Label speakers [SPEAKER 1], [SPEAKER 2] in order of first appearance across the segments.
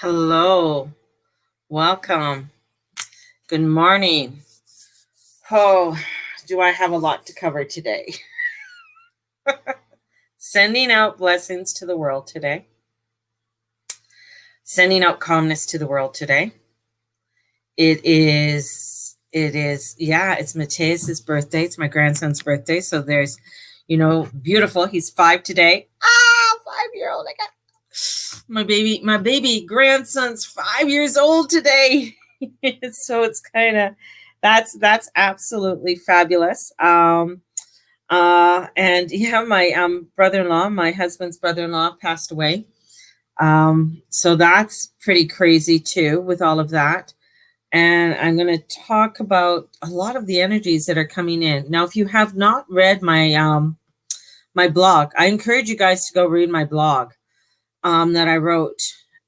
[SPEAKER 1] Hello, welcome. Good morning. Oh, do I have a lot to cover today? Sending out blessings to the world today. Sending out calmness to the world today. It's Mateus's birthday. It's my grandson's birthday. So there's, beautiful. He's 5 today. 5-year-old. I got my baby grandson's 5 years old today. So it's kind of that's absolutely fabulous. And yeah, my brother-in-law, my husband's brother-in-law, passed away. So that's pretty crazy too, with all of that. And I'm going to talk about a lot of the energies that are coming in. Now, if you have not read my blog, I encourage you guys to go read my blog that I wrote.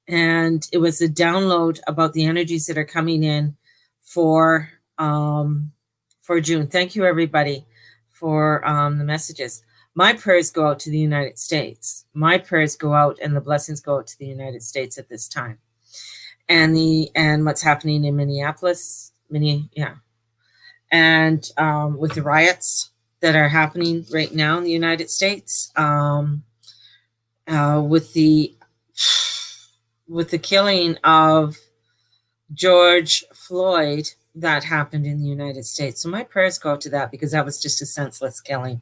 [SPEAKER 1] And it was a download about the energies that are coming in for June. Thank you, everybody, for the messages. My prayers go out to the United States. My prayers go out and the blessings go out to the United States at this time. And what's happening in Minneapolis, and with the riots that are happening right now in the United States, with the killing of George Floyd that happened in the United States. So my prayers go out to that, because that was just a senseless killing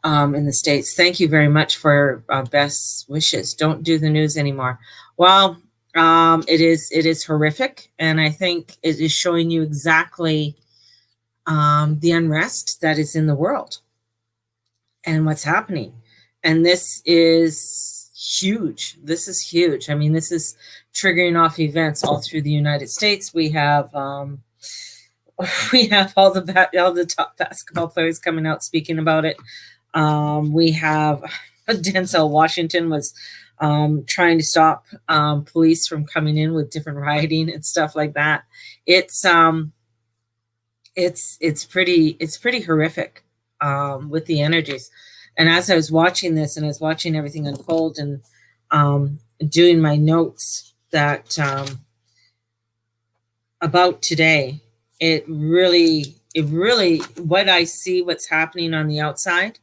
[SPEAKER 1] in the States. Thank you very much for best wishes. Don't do the news anymore. Well, it is horrific, and I think it is showing you exactly the unrest that is in the world and what's happening. And this is huge. This is huge. I mean, this is triggering off events all through the United States. We have all the top basketball players coming out speaking about it. We have Denzel Washington was trying to stop police from coming in with different rioting and stuff like that. It's pretty horrific with the energies. And as I was watching this, and I was watching everything unfold, and doing my notes that about today, it really, what I see, what's happening on the outside,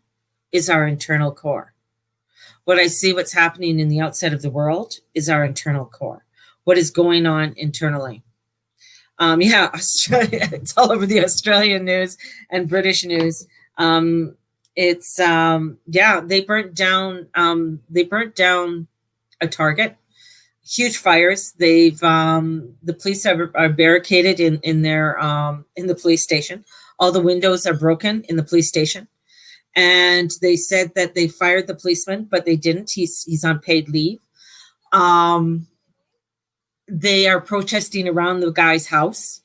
[SPEAKER 1] is our internal core. What I see, what's happening in the outside of the world, is our internal core. What is going on internally? Australia, it's all over the Australian news and British news. They burnt down a Target. Huge fires. The police are barricaded in the police station. All the windows are broken in the police station. And they said that they fired the policeman, but they didn't. He's on paid leave. They are protesting around the guy's house.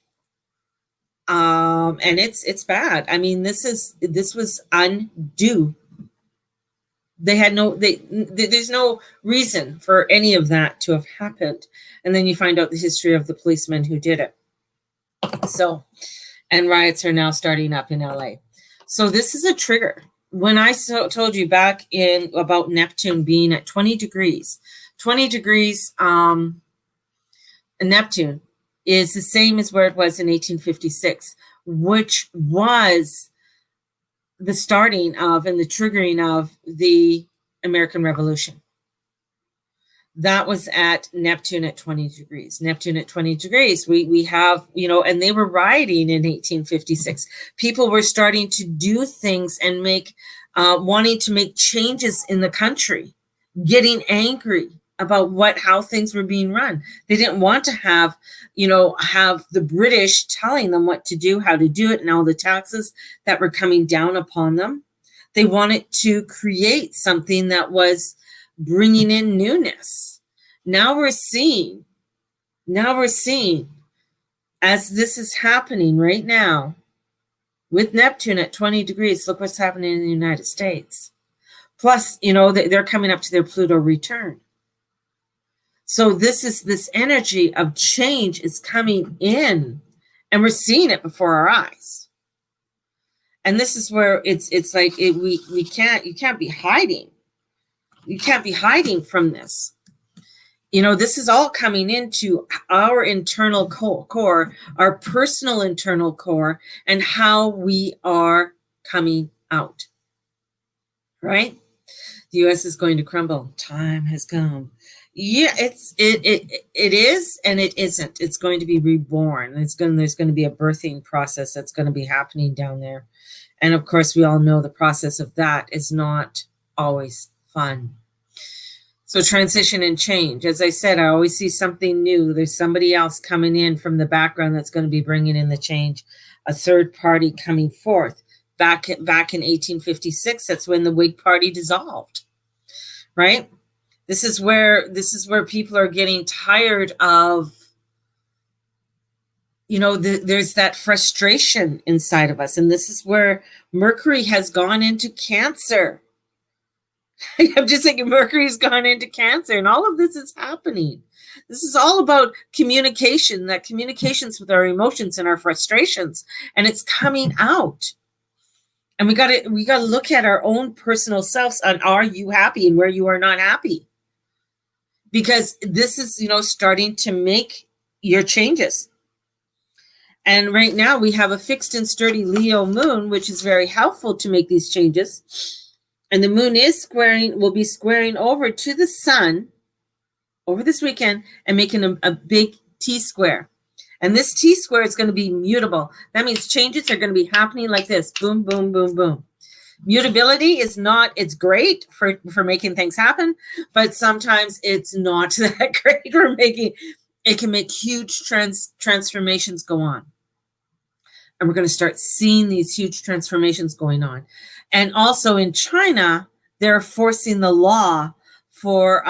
[SPEAKER 1] And it's bad. I mean, this was undue. There's no reason for any of that to have happened. And then you find out the history of the policeman who did it. So, and riots are now starting up in LA. So this is a trigger. When I told you back in about Neptune being at 20 degrees, Neptune is the same as where it was in 1856, which was the starting of and the triggering of the American Revolution. That was at Neptune at 20 degrees. Neptune at 20 degrees. We have, and they were rioting in 1856. People were starting to do things and wanting to make changes in the country, getting angry about how things were being run. They didn't want to have the British telling them what to do, how to do it, and all the taxes that were coming down upon them. They wanted to create something that was bringing in newness. Now we're seeing, as this is happening right now with Neptune at 20 degrees, look what's happening in the United States. Plus, they're coming up to their Pluto return. So this energy of change is coming in, and we're seeing it before our eyes. And this is where it's like you can't be hiding. You can't be hiding from this. This is all coming into our internal core, our personal internal core, and how we are coming out, right? The U.S. is going to crumble. Time has come. Yeah, it is, and it isn't. It's going to be reborn. There's going to be a birthing process that's going to be happening down there. And of course, we all know the process of that is not always fun. So transition and change. As I said, I always see something new. There's somebody else coming in from the background that's going to be bringing in the change. A third party coming forth. Back in 1856, that's when the Whig Party dissolved, right? This is where people are getting tired of, there's that frustration inside of us. And this is where Mercury has gone into Cancer. I'm just thinking Mercury's gone into Cancer, and all of this is happening. This is all about communication, that communications with our emotions and our frustrations, and it's coming out. And we got to look at our own personal selves on, are you happy, and where you are not happy? Because this is, starting to make your changes. And right now we have a fixed and sturdy Leo moon, which is very helpful to make these changes. And the moon will be squaring over to the sun over this weekend and making a big T-square. And this T-square is going to be mutable. That means changes are going to be happening like this. Boom, boom, boom, boom. Mutability is not, it's great for making things happen, but sometimes it's not that great for it can make huge transformations go on. And we're going to start seeing these huge transformations going on. And also in China, they're forcing the law for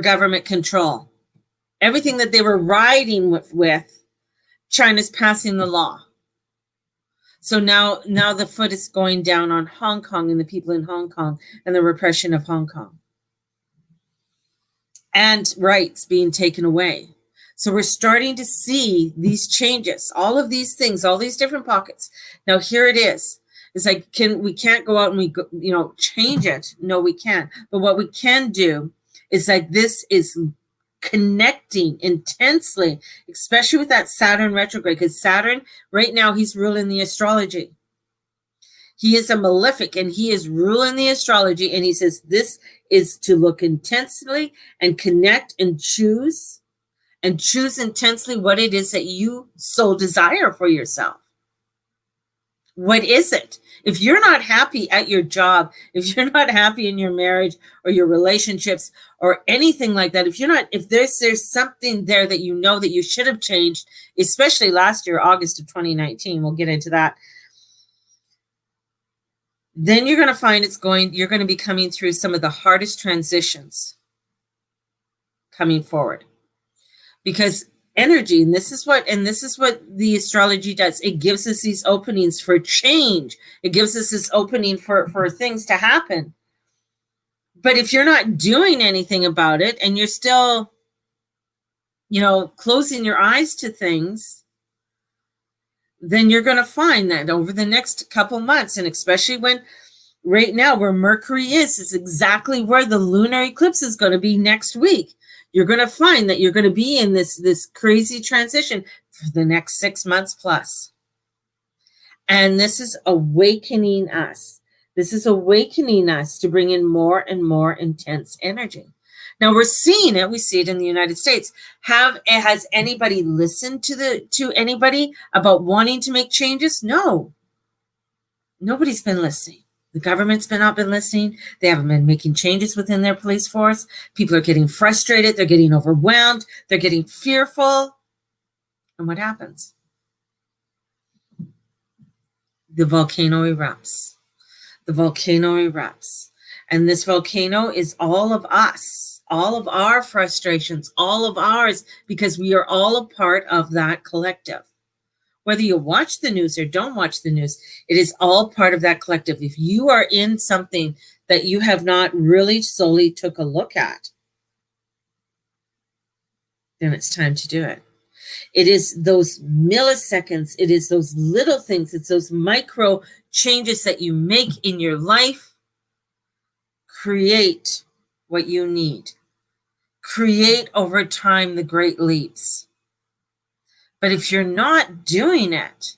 [SPEAKER 1] government control. Everything that they were riding with, China's passing the law. So now the foot is going down on Hong Kong and the people in Hong Kong and the repression of Hong Kong. And rights being taken away. So we're starting to see these changes, all of these things, all these different pockets. Now here it is. It's like, we can't go out and change it. No, we can't. But what we can do is like, this is connecting intensely, especially with that Saturn retrograde, because Saturn right now, he's ruling the astrology. He is a malefic and he is ruling the astrology. And he says, this is to look intensely and connect and choose intensely what it is that you so desire for yourself. What is it? If you're not happy at your job, if you're not happy in your marriage or your relationships or anything like that, if there's something there that that you should have changed, especially last year, August of 2019, we'll get into that, then you're going to find you're going to be coming through some of the hardest transitions coming forward. Because energy, and this is what the astrology does. It gives us these openings for change. It gives us this opening for things to happen. But if you're not doing anything about it and you're still, closing your eyes to things, then you're going to find that over the next couple months, and especially when right now where Mercury is exactly where the lunar eclipse is going to be next week. You're going to find that you're going to be in this crazy transition for the next 6 months plus. And this is awakening us. This is awakening us to bring in more and more intense energy. Now we're seeing it. We see it in the United States. Has anybody listened to anybody about wanting to make changes? No. Nobody's been listening. The government's not been listening. They haven't been making changes within their police force. People are getting frustrated. They're getting overwhelmed. They're getting fearful. And what happens? The volcano erupts. The volcano erupts. And this volcano is all of us, all of our frustrations, all of ours, because we are all a part of that collective. Whether you watch the news or don't watch the news, it is all part of that collective. If you are in something that you have not really solely took a look at, then it's time to do it. It is those milliseconds. It is those little things. It's those micro changes that you make in your life create what you need. Create over time the great leaps. But if you're not doing it,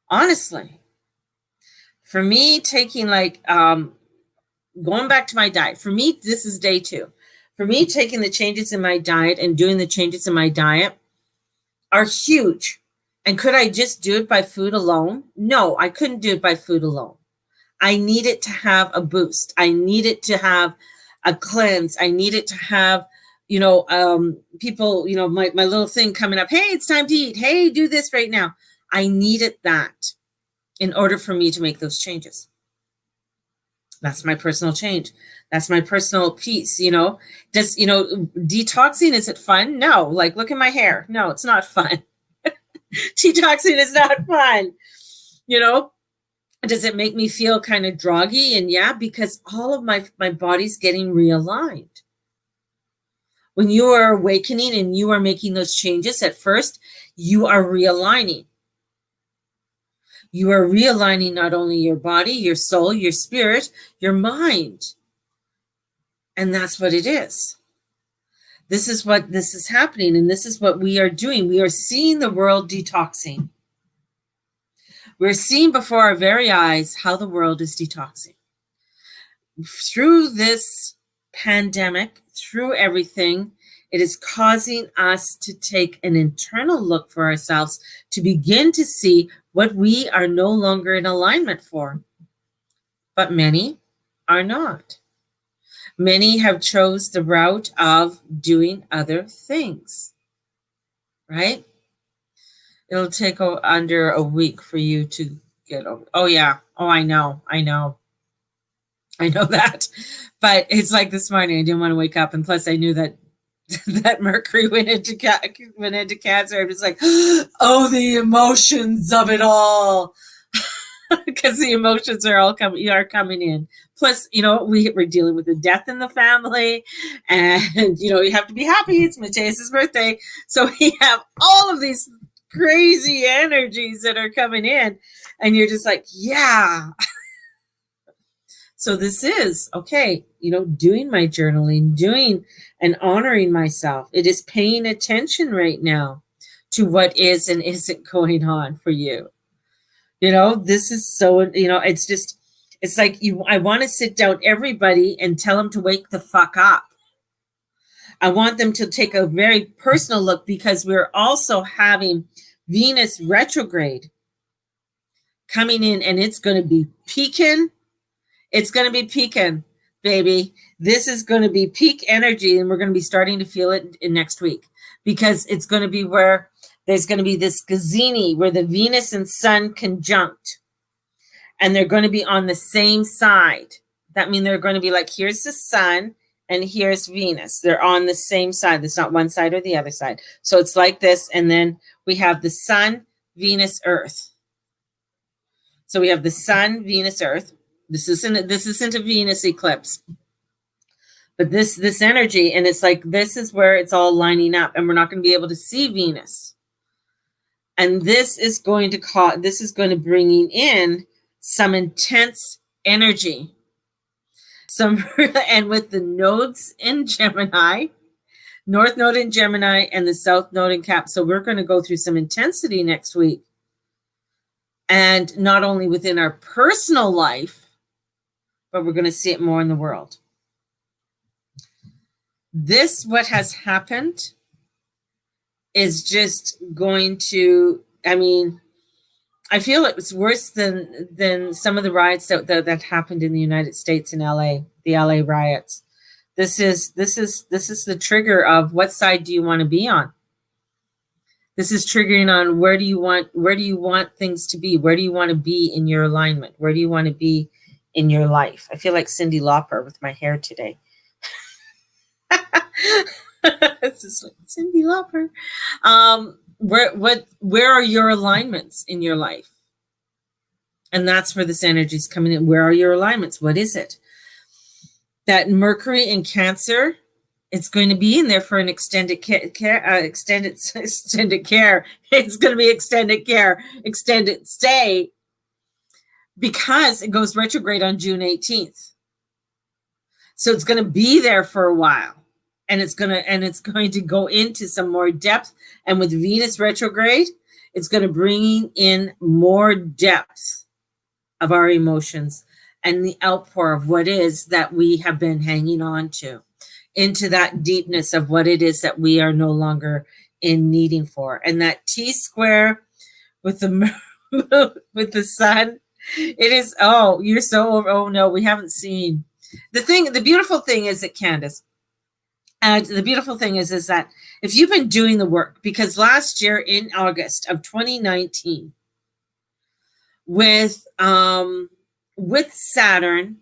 [SPEAKER 1] honestly, for me, taking going back to my diet, for me, this is day 2. For me, taking the changes in my diet and doing the changes in my diet are huge. And could I just do it by food alone? No, I couldn't do it by food alone. I needed to have a boost. I needed to have a cleanse. I needed to have, people, my little thing coming up. Hey, it's time to eat. Hey, do this right now. I needed that in order for me to make those changes. That's my personal change. That's my personal piece, detoxing, is it fun? No. Like, look at my hair. No, it's not fun. Detoxing is not fun. Does it make me feel kind of droggy? And yeah, because all of my body's getting realigned. When you are awakening and you are making those changes, at first, you are realigning. You are realigning not only your body, your soul, your spirit, your mind. And that's what it is. This is happening, and this is what we are doing. We are seeing the world detoxing. We're seeing before our very eyes how the world is detoxing. Through this pandemic, through everything, it is causing us to take an internal look for ourselves, to begin to see what we are no longer in alignment for. But many are not. Many have chose the route of doing other things, right? It'll take under a week for you to get over. Oh, yeah. Oh, I know that. But it's like this morning, I didn't want to wake up. And plus I knew that Mercury went into Cancer. I'm just like, oh, the emotions of it all. Because the emotions are coming in. Plus, we're dealing with a death in the family, and you have to be happy. It's Mateus's birthday, so we have all of these crazy energies that are coming in, and you're just like, yeah. So this is okay. Doing my journaling, doing and honoring myself. It is paying attention right now to what is and isn't going on for you. This is so, it's like I want to sit down everybody and tell them to wake the fuck up. I want them to take a very personal look, because we're also having Venus retrograde coming in, and it's going to be peaking. It's going to be peaking, baby. This is going to be peak energy, and we're going to be starting to feel it in next week, because it's going to be where there's going to be this Gazini where the Venus and Sun conjunct, and they're going to be on the same side. That means they're going to be like, here's the Sun and here's Venus. They're on the same side. It's not one side or the other side. So it's like this, and then we have the Sun, Venus, Earth. So we have the Sun, Venus, Earth. This isn't a Venus eclipse. But this energy, and it's like, this is where it's all lining up, and we're not going to be able to see Venus. And this is going to bring in some intense energy. And with the nodes in Gemini, North Node in Gemini and the South Node in Cap. So we're going to go through some intensity next week. And not only within our personal life, but we're going to see it more in the world. What has happened is just going to, I feel it was worse than some of the riots that happened in the United States in LA, the LA riots. This is the trigger of what side do you want to be on? This is triggering on where do you want things to be? Where do you want to be in your alignment? Where do you want to be in your life? I feel like Cyndi Lauper with my hair today. It's just like Cyndi Lauper. Where are your alignments in your life? And that's where this energy is coming in. Where are your alignments? What is it? That Mercury in Cancer, it's going to be in there for an extended care. It's going to be extended care, extended stay, because it goes retrograde on June 18th. So it's going to be there for a while, and it's going to go into some more depth. And with Venus retrograde, it's going to bring in more depth of our emotions and the outpour of what is that we have been hanging on to, into that deepness of what it is that we are no longer in needing for. And that T square with the with the sun, it is, oh, you're so over, oh no, we haven't seen the beautiful thing is that, Candace, and the beautiful thing is that if you've been doing the work, because last year in August of 2019 with Saturn,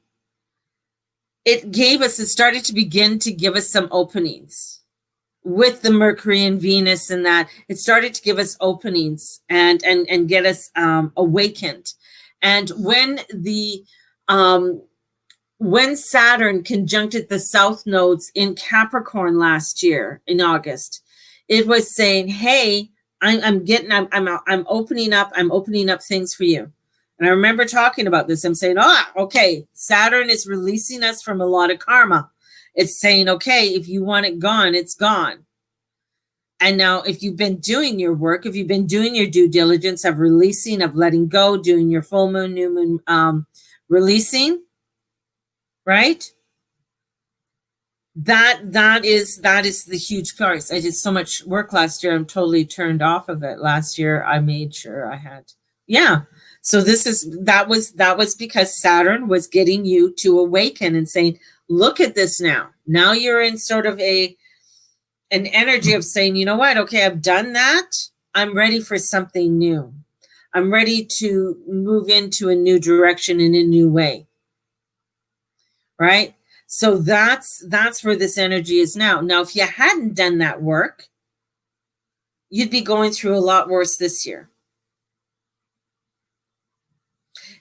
[SPEAKER 1] it started to begin to give us some openings with the Mercury and Venus, and that it started to give us openings and get us awakened. And when Saturn conjuncted the south nodes in Capricorn last year in August, it was saying, hey, I'm opening up things for you. And I remember talking about this. I'm saying, okay, Saturn is releasing us from a lot of karma. It's saying, okay, if you want it gone, it's gone. And now if you've been doing your work, if you've been doing your due diligence of releasing, of letting go, doing your full moon, new moon, releasing, right? That is the huge part. I did so much work last year. I'm totally turned off of it. Last year, I made sure I had, yeah. So that was because Saturn was getting you to awaken and saying, look at this now. Now you're in sort of an energy of saying, you know what? Okay, I've done that. I'm ready for something new. I'm ready to move into a new direction in a new way. Right? So that's where this energy is now. Now, if you hadn't done that work, you'd be going through a lot worse this year.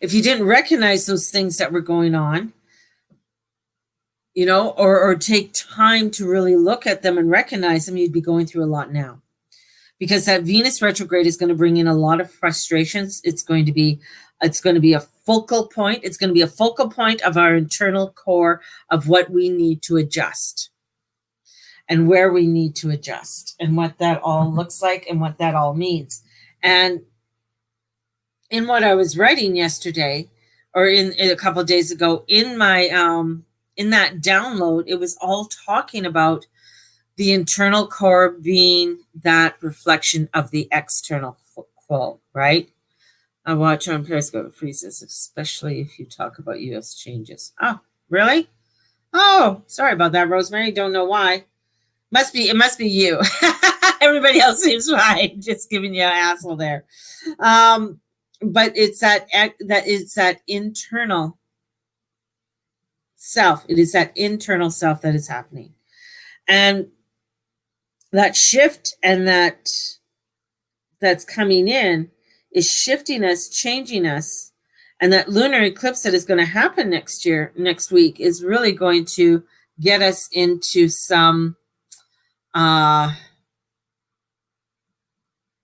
[SPEAKER 1] If you didn't recognize those things that were going on, you know, or take time to really look at them and recognize them, you'd be going through a lot now. Because that Venus retrograde is going to bring in a lot of frustrations. It's going to be a focal point. It's going to be a focal point of our internal core of what we need to adjust and where we need to adjust and what that all looks like and what that all means. And in what I was writing yesterday, or in a couple of days ago, in my in that download, it was all talking about the internal core being that reflection of the external core, right? I watch on Periscope, it freezes, especially if you talk about U.S. changes. Oh, really? Oh, sorry about that, Rosemary. Don't know why. It must be you. Everybody else seems fine. Just giving you an asshole there. But it's that internal self. It is that internal self that is happening. And that shift and that's coming in is shifting us, changing us. And that lunar eclipse that is going to happen next week, is really going to get us into some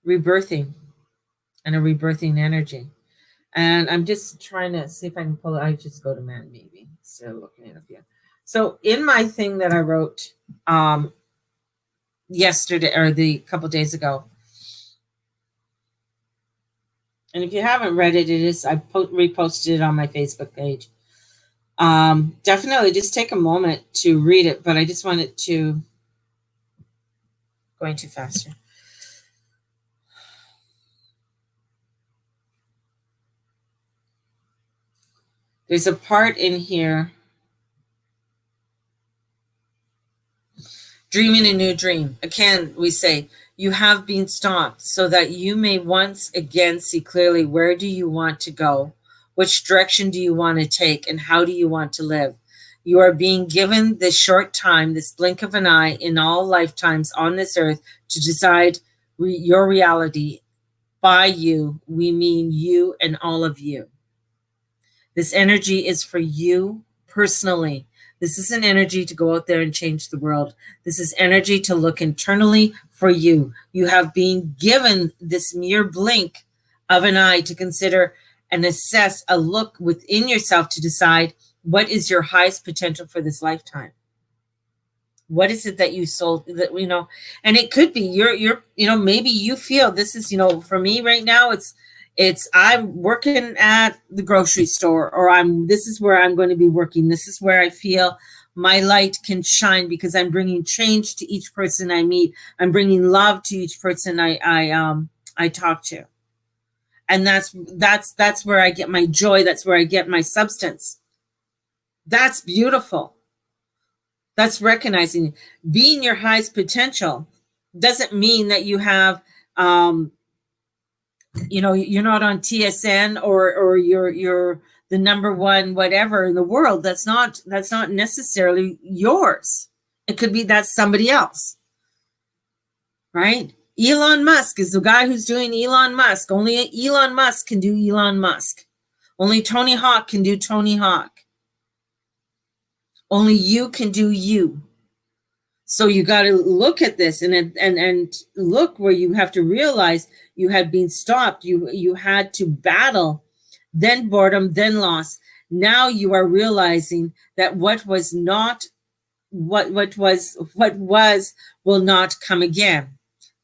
[SPEAKER 1] rebirthing and a rebirthing energy. And I'm just trying to see if I can pull it. I just go to man, maybe. So looking it up here. So in my thing that I wrote yesterday, or the couple days ago, and if you haven't read it, I reposted it on my Facebook page. Definitely just take a moment to read it, but I just wanted to, going too fast here. There's a part in here, dreaming a new dream. Again, we say, you have been stopped so that you may once again see clearly, where do you want to go? Which direction do you want to take? And how do you want to live? You are being given this short time, this blink of an eye in all lifetimes on this earth, to decide your reality. By you, we mean you and all of you. This energy is for you personally. This is an energy to go out there and change the world. This is energy to look internally for you. You have been given this mere blink of an eye to consider and assess, a look within yourself to decide What is your highest potential for this lifetime? What is it that you sold that, and it could be maybe you feel this is, for me right now, it's I'm working at the grocery store, or this is where I'm going to be working. This is where I feel my light can shine because I'm bringing change to each person I meet. I'm bringing love to each person I talk to. And that's where I get my joy. That's where I get my substance. That's beautiful. That's recognizing being your highest potential doesn't mean that you have, you're not on TSN or you're the number one whatever in the world. That's not necessarily yours. It could be that's somebody else, right? Elon Musk is the guy who's doing Elon Musk. Only Elon Musk can do Elon Musk. Only Tony Hawk can do Tony Hawk. Only you can do you. So you got to look at this and look where you have to realize you had been stopped. You had to battle, then boredom, then loss. Now you are realizing that what was will not come again.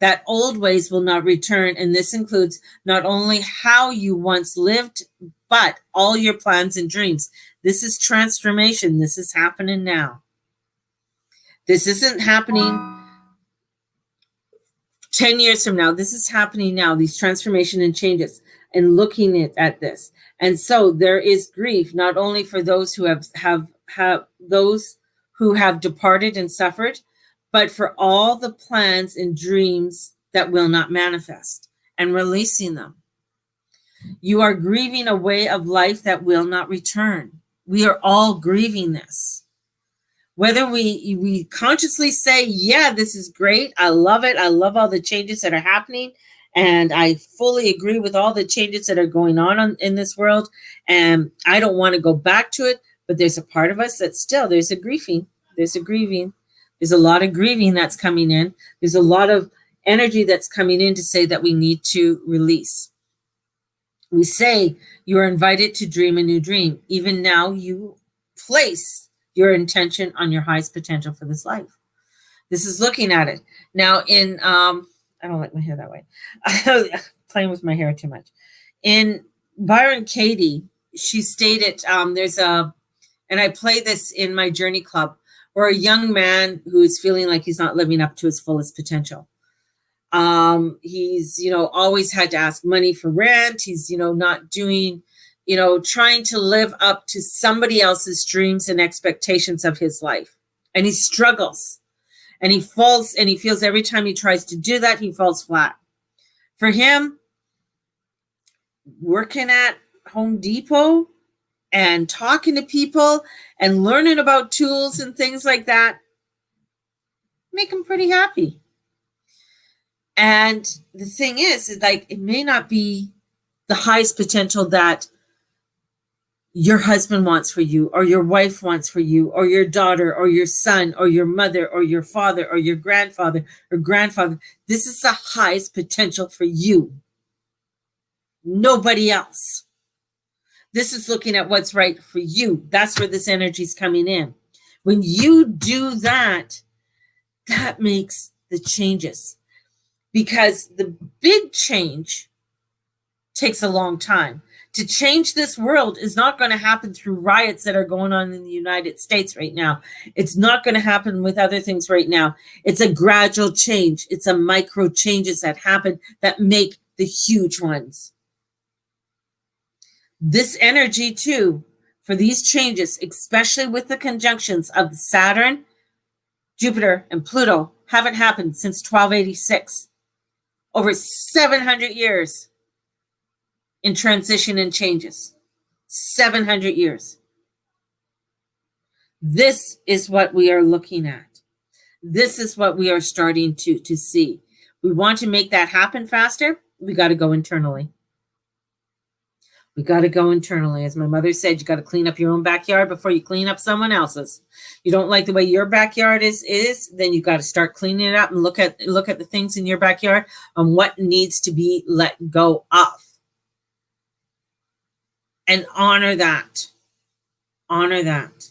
[SPEAKER 1] That old ways will not return. And this includes not only how you once lived, but all your plans and dreams. This is transformation. This is happening now. This isn't happening 10 years from now. This is happening now, these transformation and changes, and looking at this. And so there is grief, not only for those who have those who have departed and suffered, but for all the plans and dreams that will not manifest, and releasing them. You are grieving a way of life that will not return. We are all grieving this. Whether we consciously say, yeah, this is great, I love it, I love all the changes that are happening, and I fully agree with all the changes that are going on in this world, and I don't want to go back to it, but there's a part of us that still, there's a grieving, there's a lot of grieving that's coming in, there's a lot of energy that's coming in to say that we need to release. We say you are invited to dream a new dream. Even now, you place your intention on your highest potential for this life. This is looking at it. Now in, I don't like my hair that way. Playing with my hair too much. In Byron Katie, she stated, and I play this in my journey club, where a young man who is feeling like he's not living up to his fullest potential. He's, always had to ask money for rent. He's, not doing, trying to live up to somebody else's dreams and expectations of his life. And he struggles and he falls, and he feels every time he tries to do that, he falls flat. For him, working at Home Depot and talking to people and learning about tools and things like that make him pretty happy. And the thing is like, it may not be the highest potential that your husband wants for you, or your wife wants for you, or your daughter, or your son, or your mother, or your father, or your grandfather, or grandfather. This is the highest potential for you. Nobody else. This is looking at what's right for you. That's where this energy is coming in. When you do that, that makes the changes. Because the big change takes a long time. To change this world is not going to happen through riots that are going on in the United States right now. It's not going to happen with other things right now. It's a gradual change. It's a micro changes that happen that make the huge ones. This energy too, for these changes, especially with the conjunctions of Saturn, Jupiter, and Pluto, haven't happened since 1286. Over 700 years in transition and changes. 700 years. This is what we are looking at. This is what we are starting to see. We want to make that happen faster. We got to go internally. We got to go internally. As my mother said, you got to clean up your own backyard before you clean up someone else's. You don't like the way your backyard is, then you got to start cleaning it up and look at the things in your backyard and what needs to be let go of. And honor that. Honor that.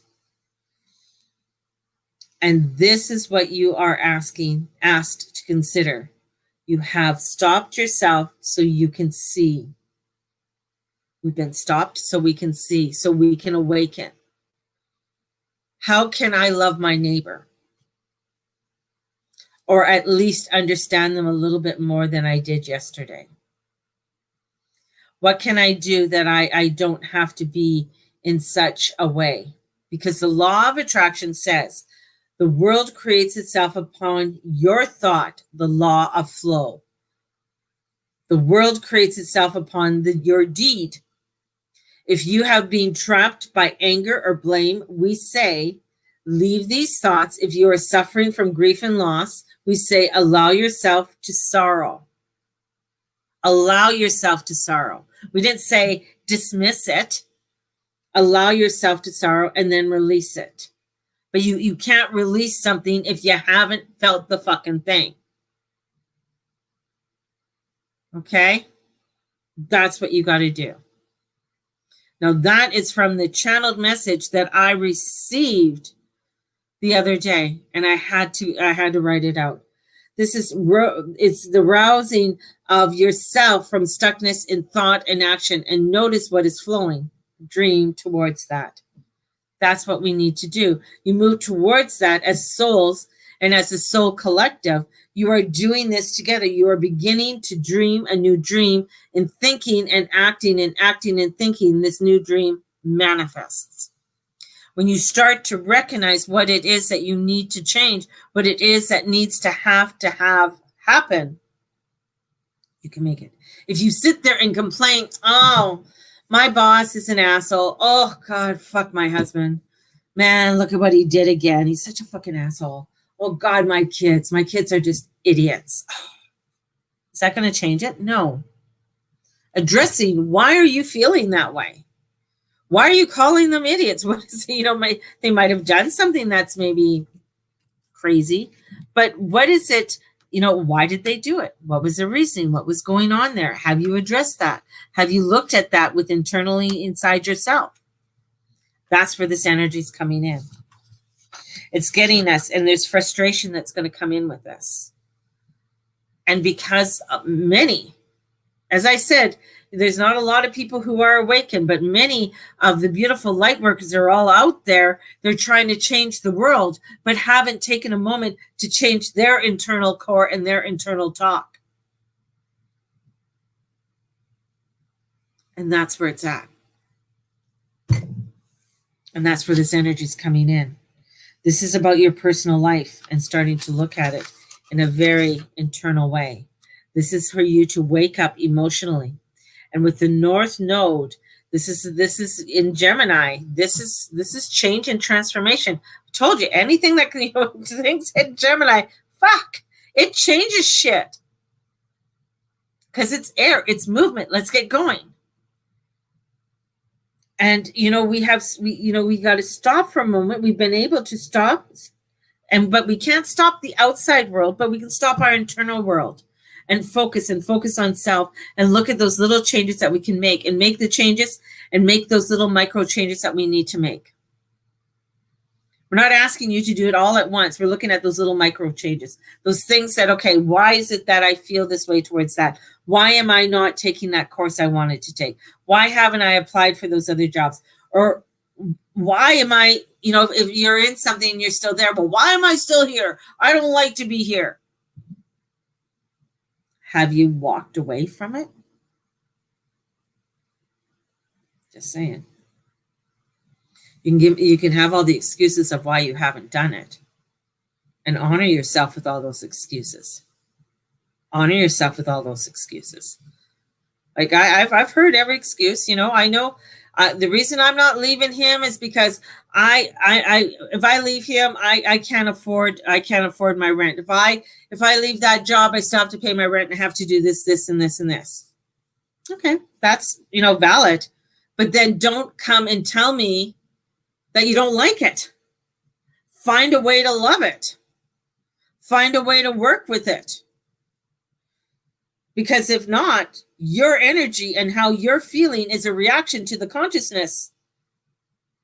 [SPEAKER 1] And this is what you are asked to consider. You have stopped yourself so you can see. We've been stopped so we can see, so we can awaken. How can I love my neighbor? Or at least understand them a little bit more than I did yesterday? What can I do that I don't have to be in such a way? Because the law of attraction says the world creates itself upon your thought, the law of flow. The world creates itself upon your deed. If you have been trapped by anger or blame, we say, leave these thoughts. If you are suffering from grief and loss, we say, allow yourself to sorrow. Allow yourself to sorrow. We didn't say dismiss it. Allow yourself to sorrow and then release it. But you can't release something if you haven't felt the fucking thing. Okay? That's what you got to do. Now that is from the channeled message that I received the other day, and I had to write it out. This is it's the rousing of yourself from stuckness in thought and action, and notice what is flowing. Dream towards that. That's what we need to do. You move towards that as souls and as a soul collective. You are doing this together. You are beginning to dream a new dream, and thinking and acting and acting and thinking, this new dream manifests. When you start to recognize what it is that you need to change, what it is that needs to have happen, you can make it. If you sit there and complain, oh, my boss is an asshole. Oh, God, fuck my husband. Man, look at what he did again. He's such a fucking asshole. Oh, God, my kids are just idiots. Is that going to change it? No. Addressing, why are you feeling that way? Why are you calling them idiots? What is, they might have done something that's maybe crazy, but what is it? Why did they do it? What was the reasoning? What was going on there? Have you addressed that? Have you looked at that with internally inside yourself? That's where this energy is coming in. It's getting us, and there's frustration that's going to come in with this. And because many, as I said, there's not a lot of people who are awakened, but many of the beautiful light workers are all out there. They're trying to change the world, but haven't taken a moment to change their internal core and their internal talk. And that's where it's at. And that's where this energy is coming in. This is about your personal life and starting to look at it in a very internal way. This is for you to wake up emotionally. And with the North Node, this is in Gemini. This is change and transformation. I told you, anything that things in Gemini, fuck, it changes shit. Because it's air, it's movement. Let's get going. And we got to stop for a moment. We've been able to stop, but we can't stop the outside world, but we can stop our internal world. And focus on self, and look at those little changes that we can make, and make the changes and make those little micro changes that we need to make. We're not asking you to do it all at once. We're looking at those little micro changes, those things that, okay, why is it that I feel this way towards that? Why am I not taking that course I wanted to take? Why haven't I applied for those other jobs? Or why am I, if you're in something and you're still there, but why am I still here? I don't like to be here. Have you walked away from it? Just saying. You can have all the excuses of why you haven't done it, and honor yourself with all those excuses. Honor yourself with all those excuses. Like I've heard every excuse. I know the reason I'm not leaving him is because I if I leave him, I can't afford my rent. If I leave that job, I still have to pay my rent and have to do this, and this, and this. Okay, that's valid, but then don't come and tell me that you don't like it. Find a way to love it. Find a way to work with it. Because if not, your energy and how you're feeling is a reaction to the consciousness.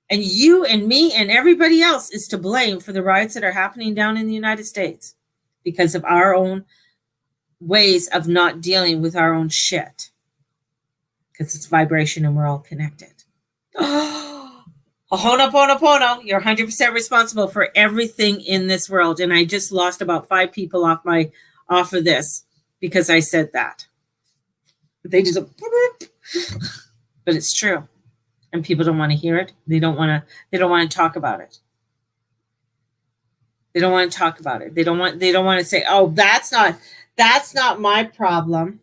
[SPEAKER 1] And you and me and everybody else is to blame for the riots that are happening down in the United States because of our own ways of not dealing with our own shit. Because it's vibration and we're all connected. Ho'oponopono, you're 100% responsible for everything in this world. And I just lost about 5 people off of this because I said that. They just, but it's true. And people don't want to hear it. They don't want to talk about it. They don't want to talk about it. They don't want to say, "Oh, that's not my problem."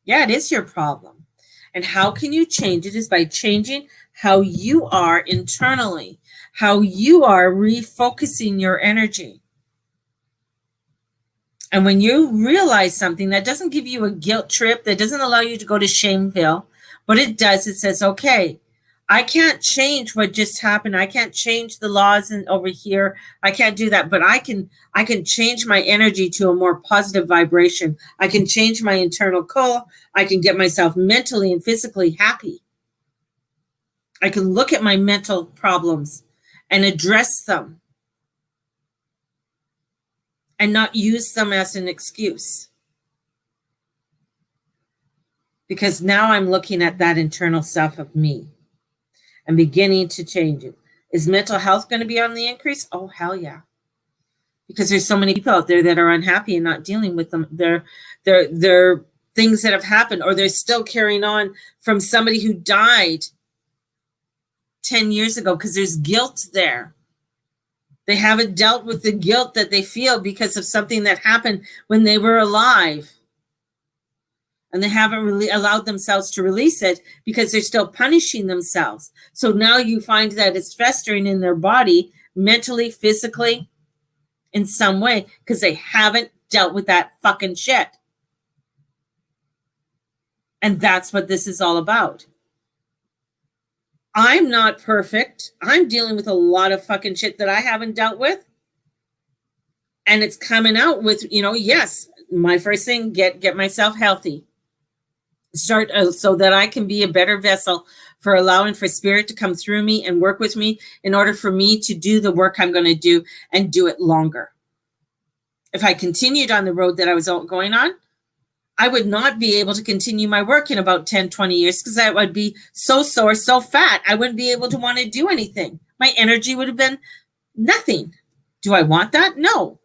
[SPEAKER 1] Yeah, it is your problem. And how can you change it is by changing how you are internally, how you are refocusing your energy. And when you realize something, that doesn't give you a guilt trip, that doesn't allow you to go to Shameville. What it does, it says, okay, I can't change what just happened. I can't change the laws over here. I can't do that, but I can change my energy to a more positive vibration. I can change my internal core. I can get myself mentally and physically happy. I can look at my mental problems and address them and not use them as an excuse. Because now I'm looking at that internal self of me and beginning to change it. Is mental health going to be on the increase? Oh, hell yeah. Because there's so many people out there that are unhappy and not dealing with them. They're things that have happened, or they're still carrying on from somebody who died 10 years ago because there's guilt there. They haven't dealt with the guilt that they feel because of something that happened when they were alive. And they haven't really allowed themselves to release it because they're still punishing themselves. So now you find that it's festering in their body, mentally, physically, in some way, because they haven't dealt with that fucking shit. And that's what this is all about. I'm not perfect. I'm dealing with a lot of fucking shit that I haven't dealt with. And it's coming out with, yes, my first thing, get myself healthy. Start so that I can be a better vessel for allowing for spirit to come through me and work with me in order for me to do the work I'm going to do and do it longer. If I continued on the road that I was going on, I would not be able to continue my work in about 10, 20 years because I would be so sore, so fat. I wouldn't be able to want to do anything. My energy would have been nothing. Do I want that? No.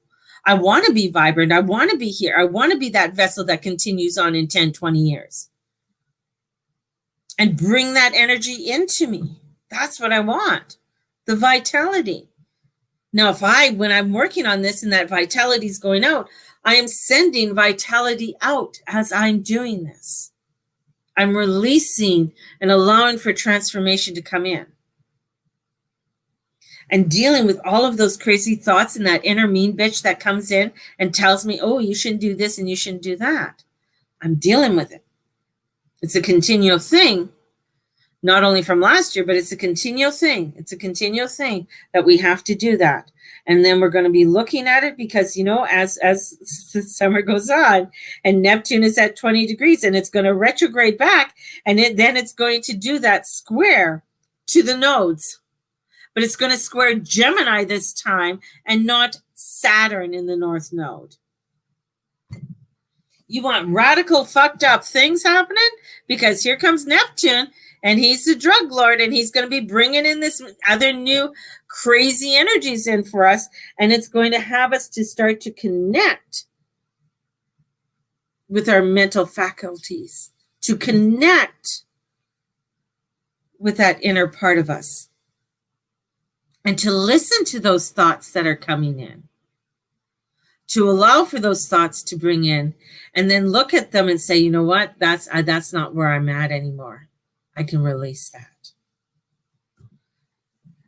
[SPEAKER 1] I want to be vibrant. I want to be here. I want to be that vessel that continues on in 10, 20 years. And bring that energy into me. That's what I want. The vitality. Now, when I'm working on this and that vitality is going out, I am sending vitality out as I'm doing this. I'm releasing and allowing for transformation to come in. And dealing with all of those crazy thoughts and that inner mean bitch that comes in and tells me, oh, you shouldn't do this and you shouldn't do that. I'm dealing with it. It's a continual thing, not only from last year, but it's a continual thing. It's a continual thing that we have to do that. And then we're going to be looking at it because, as summer goes on and Neptune is at 20 degrees and it's going to retrograde back and then it's going to do that square to the nodes. But it's going to square Gemini this time and not Saturn in the North Node. You want radical fucked up things happening? Because here comes Neptune and he's the drug lord and he's going to be bringing in this other new crazy energies in for us. And it's going to have us to start to connect with our mental faculties, to connect with that inner part of us and to listen to those thoughts that are coming in. To allow for those thoughts to bring in and then look at them and say, you know what, that's not where I'm at anymore. I can release that.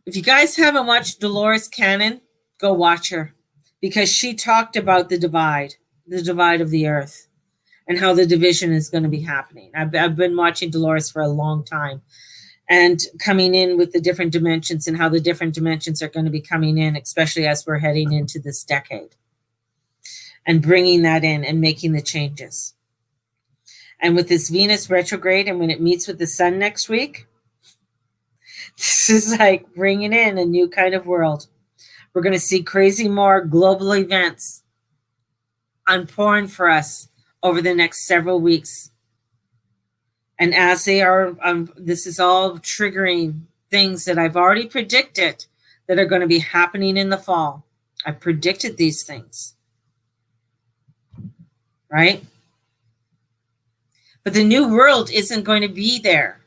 [SPEAKER 1] If you guys haven't watched Dolores Cannon, go watch her because she talked about the divide of the earth and how the division is going to be happening. I've been watching Dolores for a long time and coming in with the different dimensions and how the different dimensions are going to be coming in, especially as we're heading into this decade. And bringing that in and making the changes. And with this Venus retrograde and when it meets with the sun next week, This is like bringing in a new kind of world. We're going to see crazy more global events unpouring for us over the next several weeks. And as they are, this is all triggering things that I've already predicted that are going to be happening in the fall. I predicted these things, right? But the new world isn't going to be there.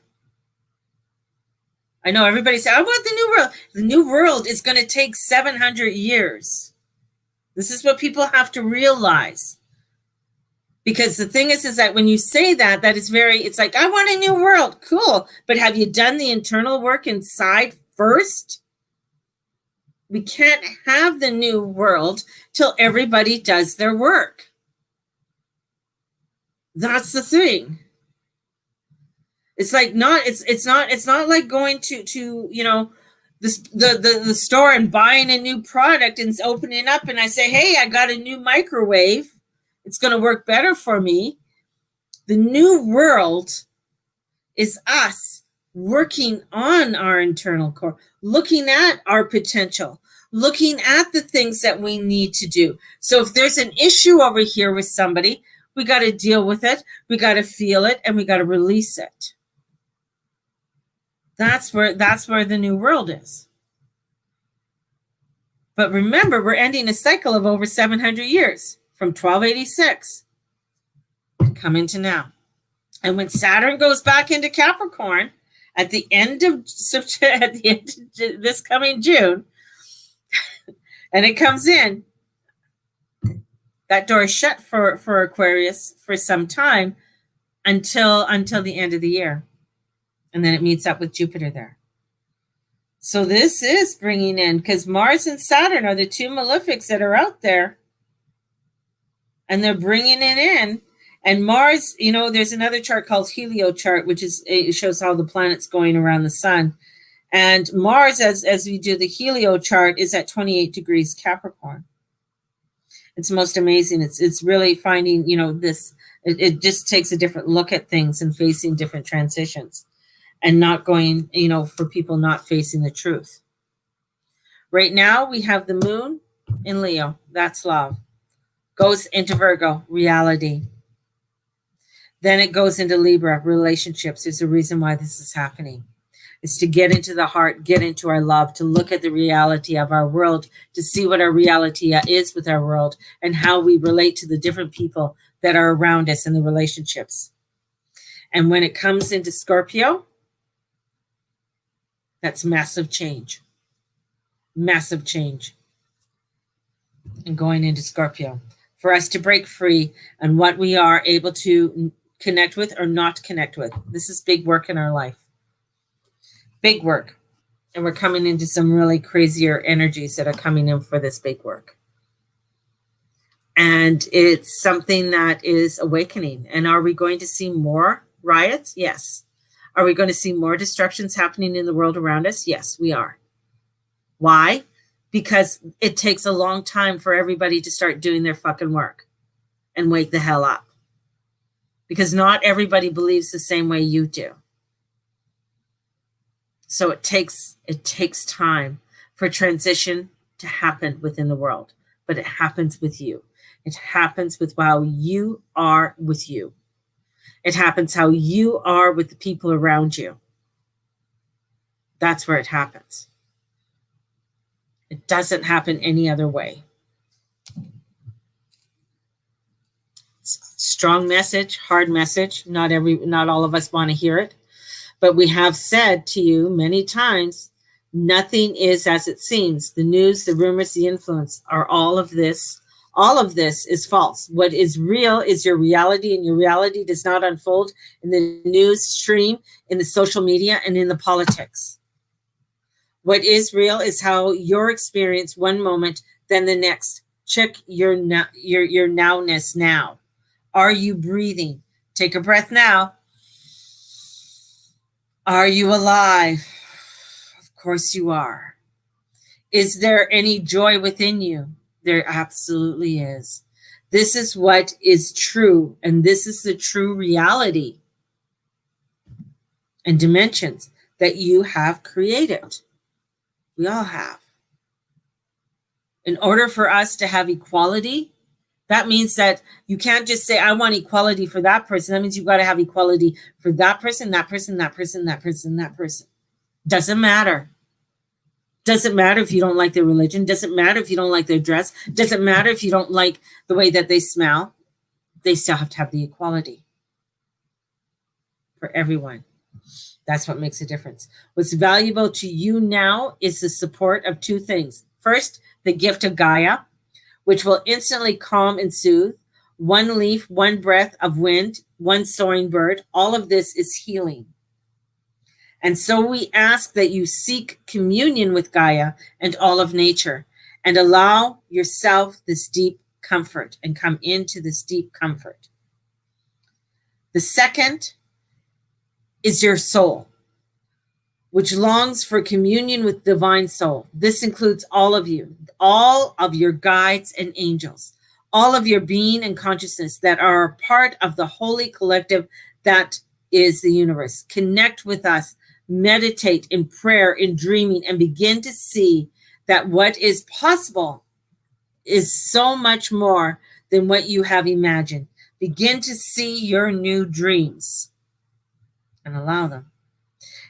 [SPEAKER 1] I know everybody said, I want the new world. The new world is going to take 700 years. This is what people have to realize. Because the thing is that when you say that, that is very, it's like, I want a new world. Cool. But have you done the internal work inside first? We can't have the new world till everybody does their work. That's the thing. It's like it's not like going to you know the store and buying a new product and opening up and I say, hey, I got a new microwave. It's going to work better for me. The new world is us working on our internal core, looking at our potential, looking at the things that we need to do. So if there's an issue over here with somebody, we got to deal with it. We got to feel it and we got to release it. That's where the new world is. But remember, we're ending a cycle of over 700 years from 1286 coming to now. And when Saturn goes back into Capricorn at the end of this coming June, and it comes in, that door is shut for Aquarius for some time until the end of the year. And then it meets up with Jupiter there. So this is bringing in, because Mars and Saturn are the two malefics that are out there. And they're bringing it in. And Mars, you know, there's another chart called Helio chart, which is, it shows how the planet's going around the sun. And Mars, as we do the Helio chart, is at 28 degrees Capricorn. It's most amazing. It's really finding, you know, this, it just takes a different look at things and facing different transitions. And not going, you know, for people not facing the truth. Right now, we have the moon in Leo. That's love. Goes into Virgo, reality. Then it goes into Libra, relationships. There's a reason why this is happening. It's to get into the heart, get into our love, to look at the reality of our world, to see what our reality is with our world and how we relate to the different people that are around us in the relationships. And when it comes into Scorpio, that's massive change. Massive change. And going into Scorpio. For us to break free on what we are able to connect with or not connect with. This is big work in our life. Big work. And we're coming into some really crazier energies that are coming in for this big work. And it's something that is awakening. And are we going to see more riots? Yes. Are we going to see more destructions happening in the world around us? Yes, we are. Why? Because it takes a long time for everybody to start doing their fucking work and wake the hell up. Because not everybody believes the same way you do. So it takes time for transition to happen within the world. But it happens with you. It happens with how you are with you. It happens how you are with the people around you. That's where it happens. It doesn't happen any other way. Strong message, hard message. Not all of us want to hear it. But we have said to you many times, nothing is as it seems. The news, the rumors, the influence are all of this. All of this is false. What is real is your reality, and your reality does not unfold in the news stream, in the social media, and in the politics. What is real is how your experience one moment, then the next. Check your nowness now. Are you breathing? Take a breath now. Are you alive? Of course you are. Is there any joy within you? There absolutely is. This is what is true, and this is the true reality and dimensions that you have created. We all have. In order for us to have equality, that means that you can't just say, I want equality for that person. That means you've got to have equality for that person, that person, that person, that person, that person. Doesn't matter. Doesn't matter if you don't like their religion. Doesn't matter if you don't like their dress. Doesn't matter if you don't like the way that they smell. They still have to have the equality for everyone. That's what makes a difference. What's valuable to you now is the support of two things. First, the gift of Gaia, which will instantly calm and soothe. One leaf, one breath of wind, one soaring bird. All of this is healing. And so we ask that you seek communion with Gaia and all of nature and allow yourself this deep comfort and come into this deep comfort. The second is your soul, which longs for communion with divine soul. This includes all of you, all of your guides and angels, all of your being and consciousness that are a part of the holy collective that is the universe. Connect with us, meditate in prayer, in dreaming, and begin to see that what is possible is so much more than what you have imagined. Begin to see your new dreams and allow them.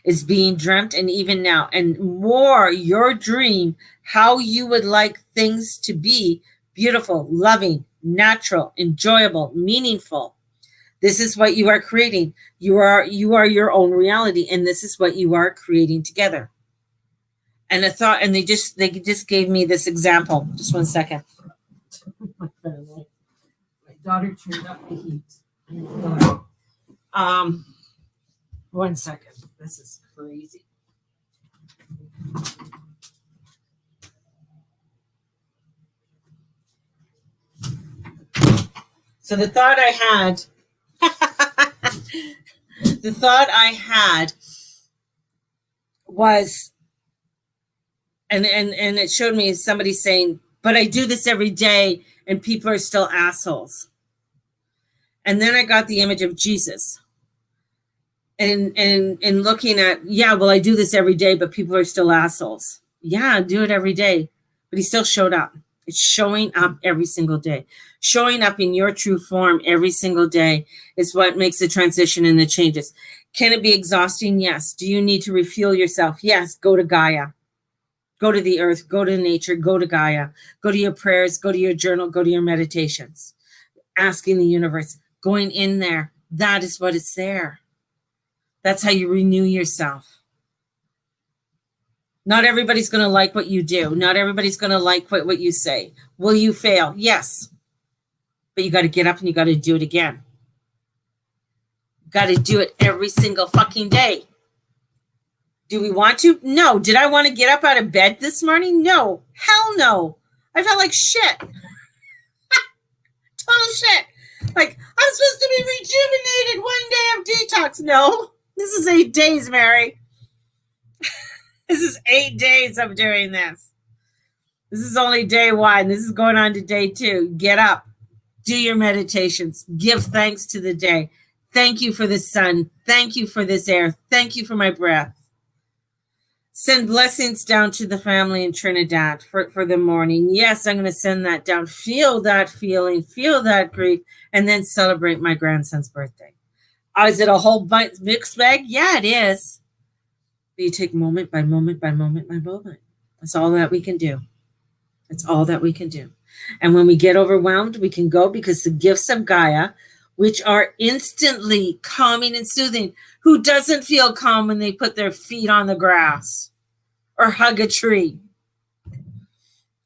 [SPEAKER 1] Is being dreamt, and even now, and more your dream, how you would like things to be beautiful, loving, natural, enjoyable, meaningful. This is what you are creating. You are your own reality, and this is what you are creating together. And a thought, and they just gave me this example. Just 1 second. My daughter turned up the heat. 1 second. This is crazy. So the thought I had was, and it showed me somebody saying, but I do this every day and people are still assholes. And then I got the image of Jesus. And looking at, yeah, well, I do this every day, but people are still assholes. Yeah, do it every day. But he still showed up. It's showing up every single day. Showing up in your true form every single day is what makes the transition and the changes. Can it be exhausting? Yes. Do you need to refuel yourself? Yes. Go to Gaia. Go to the earth. Go to nature. Go to Gaia. Go to your prayers. Go to your journal. Go to your meditations. Asking the universe. Going in there. That is what is there. That's how you renew yourself. Not everybody's going to like what you do. Not everybody's going to like what you say. Will you fail? Yes. But you got to get up and you got to do it again. Got to do it every single fucking day. Do we want to? No. Did I want to get up out of bed this morning? No. Hell no. I felt like shit. Total shit. Like, I'm supposed to be rejuvenated 1 day of detox. No. This is 8 days, Mary. This is 8 days of doing this. This is only day 1. This is going on to day 2. Get up. Do your meditations. Give thanks to the day. Thank you for the sun. Thank you for this air. Thank you for my breath. Send blessings down to the family in Trinidad for the morning. Yes, I'm going to send that down. Feel that feeling. Feel that grief. And then celebrate my grandson's birthday. Is it a whole mixed bag? Yeah, it is. But you take moment by moment by moment by moment. That's all that we can do. That's all that we can do. And when we get overwhelmed, we can go, because the gifts of Gaia, which are instantly calming and soothing. Who doesn't feel calm when they put their feet on the grass or hug a tree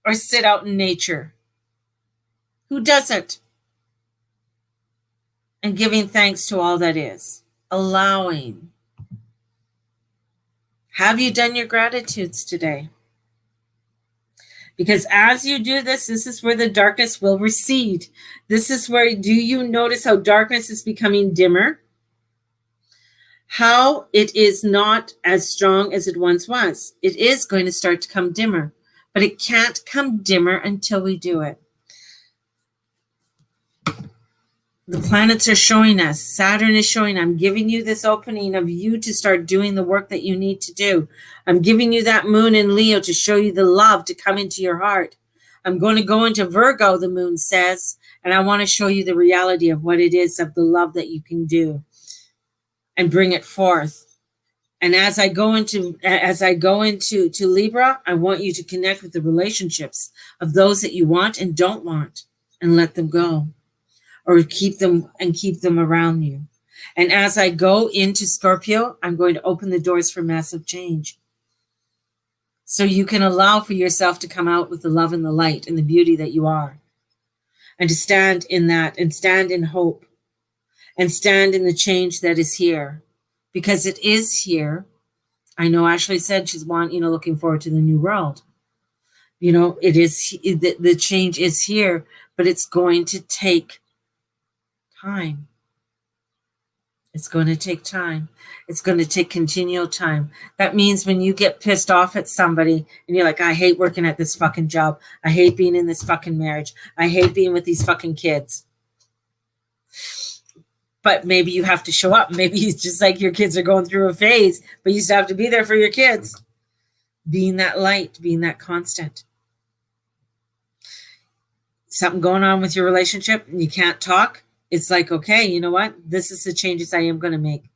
[SPEAKER 1] or sit out in nature? Who doesn't? And giving thanks to all that is. Allowing. Have you done your gratitudes today? Because as you do this, this is where the darkness will recede. This is where, do you notice how darkness is becoming dimmer? How it is not as strong as it once was. It is going to start to come dimmer, but it can't come dimmer until we do it. The planets are showing us, Saturn is showing, I'm giving you this opening of you to start doing the work that you need to do. I'm giving you that moon in Leo to show you the love to come into your heart. I'm going to go into Virgo, the moon says, and I want to show you the reality of what it is of the love that you can do and bring it forth. And as I go into Libra, I want you to connect with the relationships of those that you want and don't want and let them go, or keep them around you. And as I go into Scorpio, I'm going to open the doors for massive change. So you can allow for yourself to come out with the love and the light and the beauty that you are. And to stand in that and stand in hope and stand in the change that is here. Because it is here. I know Ashley said she's looking forward to the new world. It is, the change is here, but it's going to take time. It's going to take time. It's going to take continual time. That means when you get pissed off at somebody and you're like, I hate working at this fucking job. I hate being in this fucking marriage. I hate being with these fucking kids. But maybe you have to show up. Maybe it's just like your kids are going through a phase, but you still have to be there for your kids. Being that light, being that constant. Something going on with your relationship and you can't talk. It's like, okay, you know what? This is the changes I am going to make.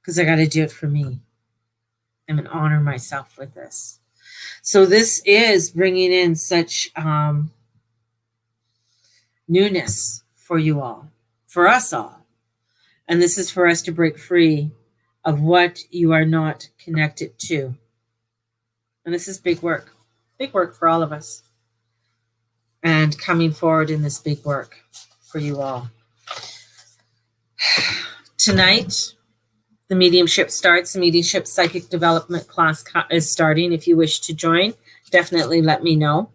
[SPEAKER 1] Because I got to do it for me. I'm going to honor myself with this. So this is bringing in such newness for you all, for us all. And this is for us to break free of what you are not connected to. And this is big work for all of us. And coming forward in this big work for you all. Tonight, the mediumship starts. The mediumship psychic development class is starting. If you wish to join, definitely let me know.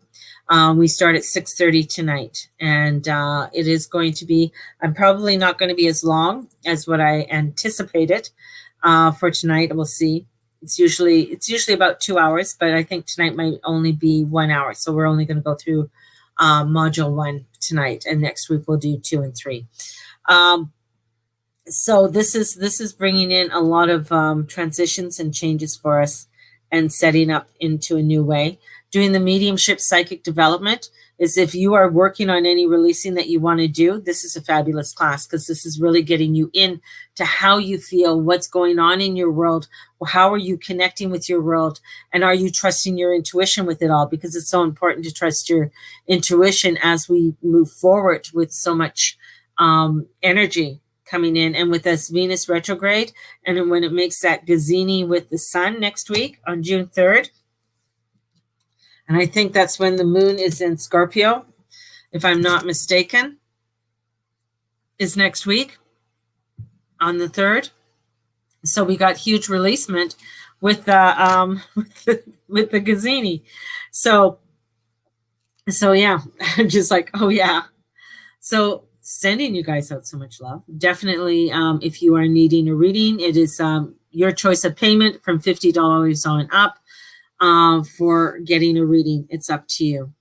[SPEAKER 1] We start at 6:30 tonight, and it is going to be, I'm probably not going to be as long as what I anticipated for tonight. We'll see. It's usually about 2 hours, but I think tonight might only be 1 hour. So we're only going to go through module 1 tonight, and next week we'll do 2 and 3. So this is bringing in a lot of transitions and changes for us and setting up into a new way. Doing the mediumship psychic development is, if you are working on any releasing that you want to do, this is a fabulous class, because this is really getting you in to how you feel, what's going on in your world, how are you connecting with your world, and are you trusting your intuition with it all? Because it's so important to trust your intuition as we move forward with so much energy coming in, and with this Venus retrograde, and when it makes that Gazini with the sun next week on June 3rd. And I think that's when the moon is in Scorpio, if I'm not mistaken, is next week on the 3rd. So we got huge releasement with the with the Gazini. So yeah, I'm just like, oh yeah. So sending you guys out so much love. Definitely, if you are needing a reading, it is your choice of payment from $50 on up. For getting a reading. It's up to you.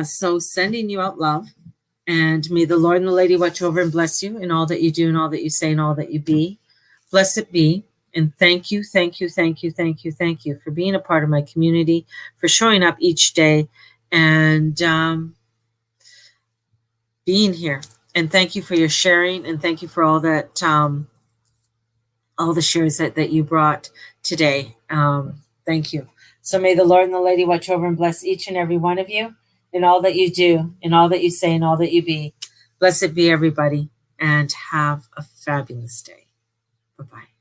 [SPEAKER 1] So sending you out love, and may the Lord and the Lady watch over and bless you in all that you do and all that you say and all that you be. Blessed be. And thank you for being a part of my community, for showing up each day and being here. And thank you for your sharing, and thank you for all that, all the shares that you brought today. Thank you. So may the Lord and the Lady watch over and bless each and every one of you in all that you do, in all that you say, and all that you be. Blessed be everybody, and have a fabulous day. Bye-bye.